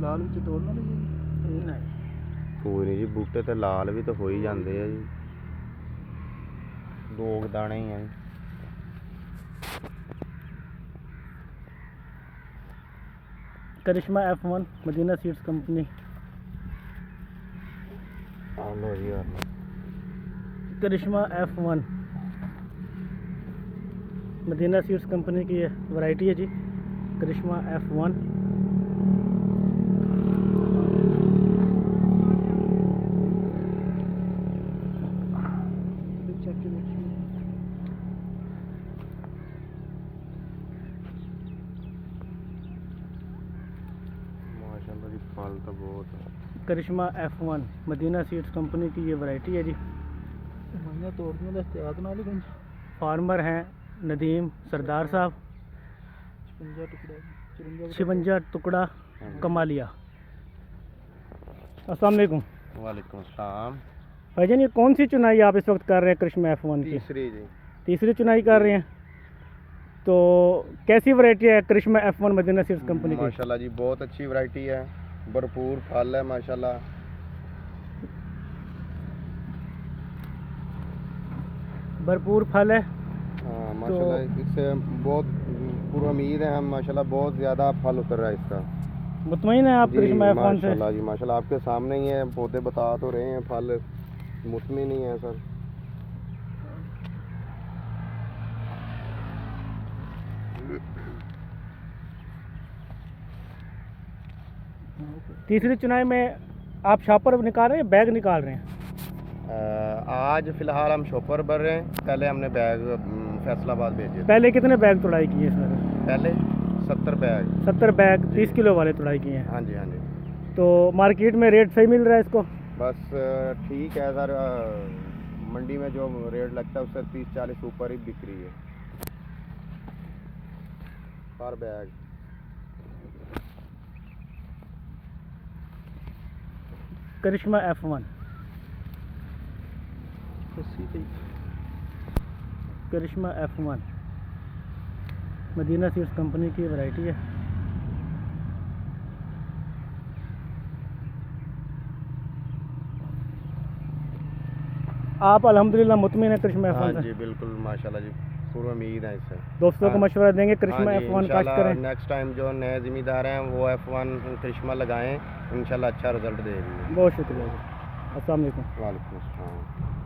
लाल भी तोड़ना नहीं कोई नहीं जी, बूटे तो लाल भी तो हो ही जाते हैं जी, दो दाने ही हैं। करिश्मा F1 मदीना सीड्स कंपनी। लो जी यार, करिश्मा F1 मदीना सीड्स कंपनी की वैरायटी है जी, करिश्मा F1। माशाल्लाह जी, फल तो बहुत है। करिश्मा F1 मदीना सीड्स कंपनी की ये वैरायटी है जी। फार्मर हैं नदीम सरदार साहब, 56 टुकड़ा कमालिया। अस्सलाम वालेकुम। वालेकुम अस्सलाम। भाईजान, ये कौन सी चुनाई आप इस वक्त कर रहे हैं करिश्मा F1 की? तीसरी जी। तीसरी चुनाई कर रहे हैं। तो कैसी वैरायटी है करिश्मा F1 मदीना सीड्स कंपनी की? माशाल्लाह जी, बहुत अच्छी वैरायटी है, भरपूर फल है माशाल्लाह। भरपूर फल है। हाँ माशाल्लाह, इससे बहुत पूरी उम्मीद है, हम माशाल्लाह बहुत ज़्यादा फल उतर रहा है इसका। मुतमईन है आप करिश्मा F1 से? माशाल्लाह जी माशाल्लाह, आपके सामने ही है, पौधे बता तो रहे हैं, फल मुतमईन ही है सर। तीसरी चुनाई में आप शॉपर निकाल रहे हैं, बैग निकाल रहे हैं? आज फ़िलहाल हम शॉपर भर रहे हैं, पहले हमने बैग फैसलाबाद भेजे। पहले कितने बैग तुड़ाई किए इसमें? पहले 70 बैग। 70 बैग 30 किलो वाले तुड़ाई किए हैं? हाँ जी, हाँ जी। तो मार्केट में रेट सही मिल रहा है इसको? बस ठीक है सर, मंडी में जो रेट लगता है उससे 30-40 ऊपर ही बिक रही है पर बैग। करिश्मा F1 करिश्मा F1 मदीना सीड्स कंपनी की वैरायटी है। आप अल्हम्दुलिल्लाह मुतमिन है करिश्मा F1 से? हाँ जी बिल्कुल माशाल्लाह जी, पूरी उम्मीद है इससे। दोस्तों को मशवरा देंगे करिश्मा हाँ F1 काश्त करें। नेक्स्ट टाइम जो नए ज़मींदार हैं वो F1 करिश्मा लगाएं, इंशाल्लाह अच्छा रिजल्ट देगी। बहुत शुक्रिया। अस्सलाम वालेकुम। वालेकुम अस्सलाम।